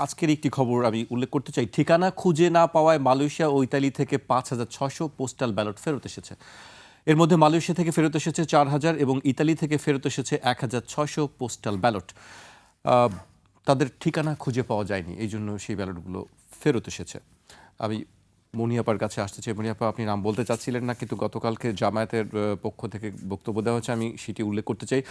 আজকের একটি খবর আমি উল্লেখ করতে চাই। ঠিকানা খুঁজে না পাওয়ায় মালয়েশিয়া ও ইতালি থেকে ৫,৬০০ পোস্টাল ব্যালট ফেরত এসেছে। এর মধ্যে মালয়েশিয়া থেকে ফেরত এসেছে ৪,০০০ এবং ইতালি থেকে ফেরত এসেছে ১,৬০০ পোস্টাল ব্যালট। তাদের ঠিকানা খুঁজে পাওয়া যায়নি, এই জন্য সেই ব্যালটগুলো ফেরত এসেছে। আমি মনিয়াপার কাছে আসতে চাই। মনিয়াপা, আপনি নাম বলতে চাচ্ছিলেন না, কিন্তু গতকালকে জামায়াতের পক্ষ থেকে বক্তব্য দেওয়া হচ্ছে, আমি সেটি উল্লেখ করতে চাই।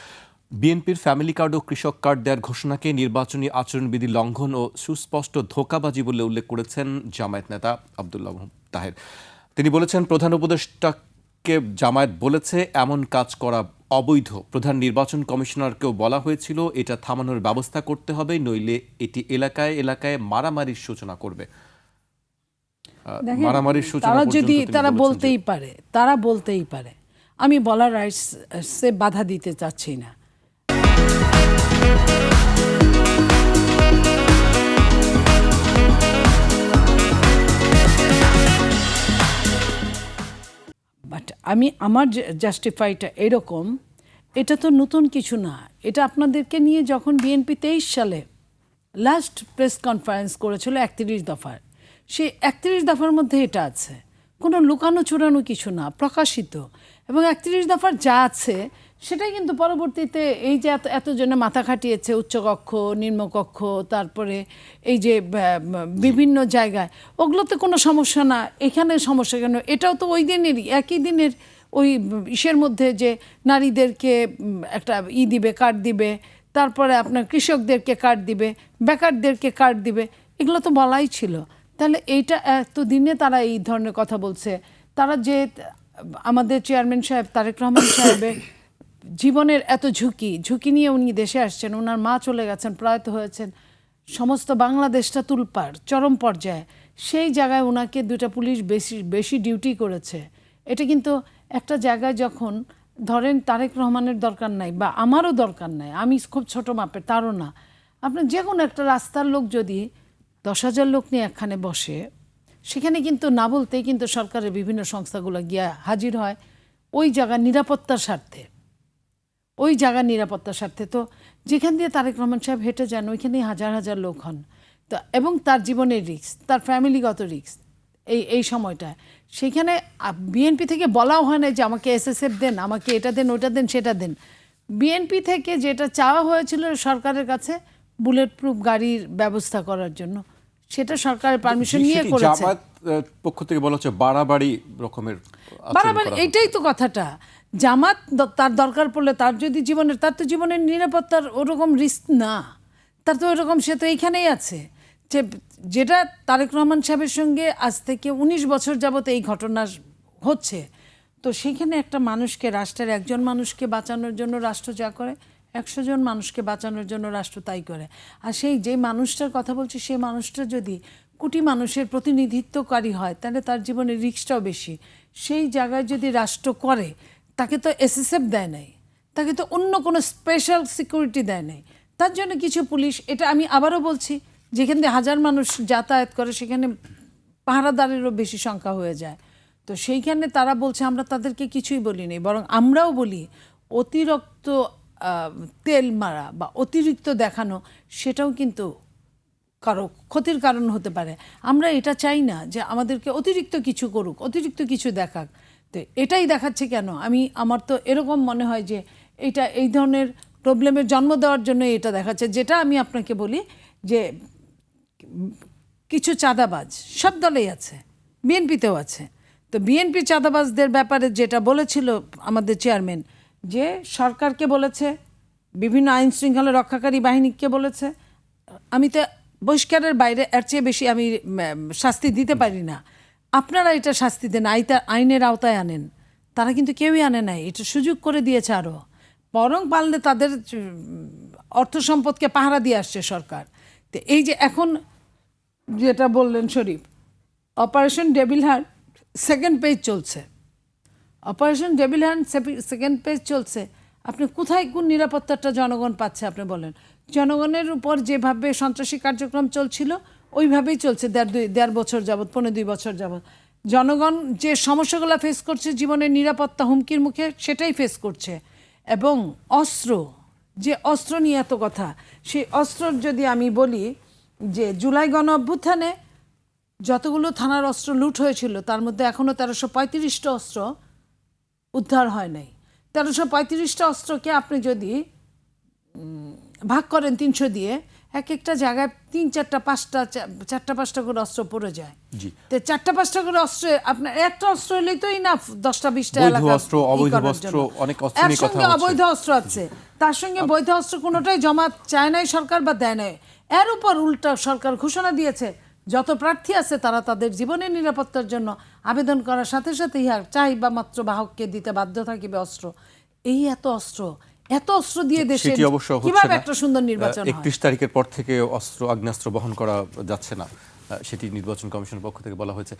বিএনপির ফ্যামিলি কার্ড ও কৃষক কার্ড দেওয়ার ঘোষণাকে নির্বাচনী আচরণবিধি লঙ্ঘন ও সুস্পষ্ট ধোঁকাবাজি বলে উল্লেখ করেছেন জামায়াত নেতা আব্দুল্লাহ তাহের। তিনি বলেছেন, প্রধান উপদেষ্টাকে জামায়াত বলেছে এমন কাজ করা অবৈধ। প্রধান নির্বাচন কমিশনারকেও বলা হয়েছিল এটা থামানোর ব্যবস্থা করতে হবে, নইলে এটি এলাকায় এলাকায় মারামারির সূচনা করবে। মারামারির সূচনা তারা যদি তারা বলতেই পারে, আমি বলার রাইটসে বাধা দিতে চাচ্ছি না। বাট আমার জাস্টিফাইটা এরকম, এটা তো নতুন কিছু না। এটা আপনাদেরকে নিয়ে যখন বিএনপি 23 সালে লাস্ট প্রেস কনফারেন্স করেছিল 31 দফার, সেই 31 দফার মধ্যে এটা আছে, কোনো লুকানো চুরানো কিছু না, প্রকাশিত। এবং 31 দফার যা আছে সেটাই কিন্তু পরবর্তীতে এই যে এতজনে মাথা খাটিয়েছে, উচ্চকক্ষ, নিম্নকক্ষ, তারপরে এই যে বিভিন্ন জায়গায়, ওগুলোতে কোনো সমস্যা না। এখানে সমস্যা কেন? এটাও তো ওই দিনেরই, একই দিনের ওই ইসের মধ্যে যে নারীদেরকে একটা দিবে, কার্ড দিবে, তারপরে আপনার কৃষকদেরকে কার্ড দিবে, বেকারদেরকে কার্ড দিবে, এগুলো তো বলাই ছিল। তাহলে এইটা এতদিনে তারা এই ধরনের কথা বলছে। তারা যে আমাদের চেয়ারম্যান সাহেব তারেক রহমান সাহেবের জীবনের এত ঝুঁকি নিয়ে উনি দেশে আসছেন, ওনার মা চলে গেছেন, প্রয়াত হয়েছেন, সমস্ত বাংলাদেশটা তুলপাড় চরম পর্যায়ে, সেই জায়গায় ওনাকে দুটা পুলিশ বেশি ডিউটি করেছে। এটা কিন্তু একটা জায়গায় যখন ধরেন তারেক রহমানের দরকার নাই বা আমারও দরকার নাই, আমি খুব ছোট মাপের, তারও না, আপনার যে কোনো একটা রাস্তার লোক যদি 10,000 লোক নিয়ে একখানে বসে, সেখানে কিন্তু না বলতেই কিন্তু সরকারের বিভিন্ন সংস্থাগুলো গিয়া হাজির হয় ওই জায়গার নিরাপত্তার স্বার্থে। তো যেখান দিয়ে তারেক রহমান সাহেব হেঁটে যান, ওইখানেই হাজার হাজার লোক হন। তো এবং তার জীবনের রিস্ক, তার ফ্যামিলিগত রিস্ক এই সময়টায়, সেখানে বিএনপি থেকে বলাও হয় না যে আমাকে এসএসএফ দেন, আমাকে এটা দেন, ওটা দেন, সেটা দেন। বিএনপি থেকে যেটা চাওয়া হয়েছিল সরকারের কাছে বুলেট প্রুফ গাড়ির ব্যবস্থা করার জন্য, সেটা সরকারের পারমিশন নিয়ে করেছে। জামায়াত পক্ষ থেকে বলা হচ্ছে বাড়াবাড়ি রকমের বাড়াবাড়ি, এইটাই তো কথাটা। জামাত তার দরকার পড়লে তার তো জীবনের নিরাপত্তার ওরকম রিস্ক না, তার তো ওরকম, সে তো এইখানেই আছে। যেটা তারেক রহমান সাহেবের সঙ্গে আজ থেকে 19 বছর যাবত এই ঘটনা হচ্ছে, তো সেইখানে একটা মানুষকে, রাষ্ট্রের একজন মানুষকে বাঁচানোর জন্য রাষ্ট্র যা করে, 100 জন মানুষকে বাঁচানোর জন্য রাষ্ট্র তাই করে। আর যে মানুষটার কথা বলছি, সেই মানুষটা যদি কোটি মানুষের প্রতিনিধিত্বকারী হয়, তাহলে তার জীবনের রিস্কটাও বেশি। সেই জায়গায় যদি রাষ্ট্র করে, তাকে তো এসএসএফ দেয় নাই, তাকে তো অন্য কোনো স্পেশাল সিকিউরিটি দেয় নাই, তার জন্য কিছু পুলিশ। এটা আমি আবারও বলছি, যেখান দিয়ে হাজার মানুষ যাতায়াত করে সেখানে পাহারাদারেরও বেশি সংখ্যা হয়ে যায়। তো সেইখানে তারা বলছে আমরা তাদেরকে কিছুই বলিনি, বরং আমরাও বলি অতিরিক্ত তেল মারা বা অতিরিক্ত দেখানো, সেটাও কিন্তু কারো ক্ষতির কারণ হতে পারে। আমরা এটা চাই না যে আমাদেরকে অতিরিক্ত কিছু করুক, অতিরিক্ত কিছু দেখাক। তো এটাই দেখাচ্ছে কেন? আমার তো এরকম মনে হয় যে এটা এই ধরনের প্রবলেমের জন্ম দেওয়ার জন্য এটা দেখাচ্ছে। যেটা আমি আপনাকে বলি যে কিছু চাঁদাবাজ সব দলেই আছে, বিএনপিতেও আছে। তো বিএনপি চাঁদাবাজদের ব্যাপারে যেটা বলেছিল আমাদের চেয়ারম্যান, যে সরকারকে বলেছে, বিভিন্ন আইন শৃঙ্খলা রক্ষাকারী বাহিনীকে বলেছে, আমি তো বহিষ্কারের বাইরে এর চেয়ে বেশি আমি শাস্তি দিতে পারি না, আপনারা এটা শাস্তি দেন, আইনের আওতায় আনেন। তারা কিন্তু কেউই আনে নাই, এটা সুযোগ করে দিয়েছে আরও, বরং পারলে তাদের অর্থ সম্পদকে পাহারা দিয়ে আসছে সরকার। তো এই যে এখন যেটা বললেন Sharif, operation devil hunt second phase চলছে, operation devil hunt second phase চলছে। আপনি কোথায় কোন নিরাপত্তাটা জনগণ পাচ্ছে আপনি বলেন? জনগণের উপর যেভাবে সন্ত্রাসী কার্যক্রম চলছিল ওইভাবেই চলছে 1.5 বছর যাবৎ, 1.5-2 বছর যাবৎ। জনগণ যে সমস্যাগুলো ফেস করছে, জীবনের নিরাপত্তা হুমকির মুখে, সেটাই ফেস করছে। এবং অস্ত্র নিয়ে এত কথা, সেই অস্ত্র যদি আমি বলি যে জুলাই গণ অভ্যুত্থানে যতগুলো থানার অস্ত্র লুট হয়েছিল তার মধ্যে এখনো 1335টা অস্ত্র উদ্ধার হয় নাই। 1335টা অস্ত্রকে আপনি যদি ভাগ করেন 300 দিয়ে, এক একটা জায়গায় 3-4টা 5টা 4টা-5টা করে অস্ত্র পড়ে যায়। জি। তো 4টা-5টা করে অস্ত্রে আপনার একটা অস্ত্র হলেই তো ইনাফ 10টা-20টা বৈধ এলাকা অস্ত্র, অবৈধ অস্ত্র, অনেক অস্ত্র নিয়ে কথা সঙ্গে হচ্ছে। অবৈধ অস্ত্র আছে, তার সঙ্গে বৈধ অস্ত্র কোনোটাই জমা চায় নাই সরকার বা দেয় নাই। এর উপর উল্টা সরকার ঘোষণা দিয়েছে যত প্রার্থী আছে তারা তাদের জীবনের নিরাপত্তার জন্য আবেদন করার সাথে সাথে ইহা চাই বা মাত্র বাহককে দিতে বাধ্য থাকিবে অস্ত্র। এই এত অস্ত্র দিয়ে দেশে সেটি অবশ্য হচ্ছে কিভাবে না। একটা সুন্দর নির্বাচন হয়? 31 তারিখের পর থেকে আগ্নেয়াস্ত্র বহন করা যাচ্ছে না, সেটি নির্বাচন কমিশনের পক্ষ থেকে বলা হয়েছে।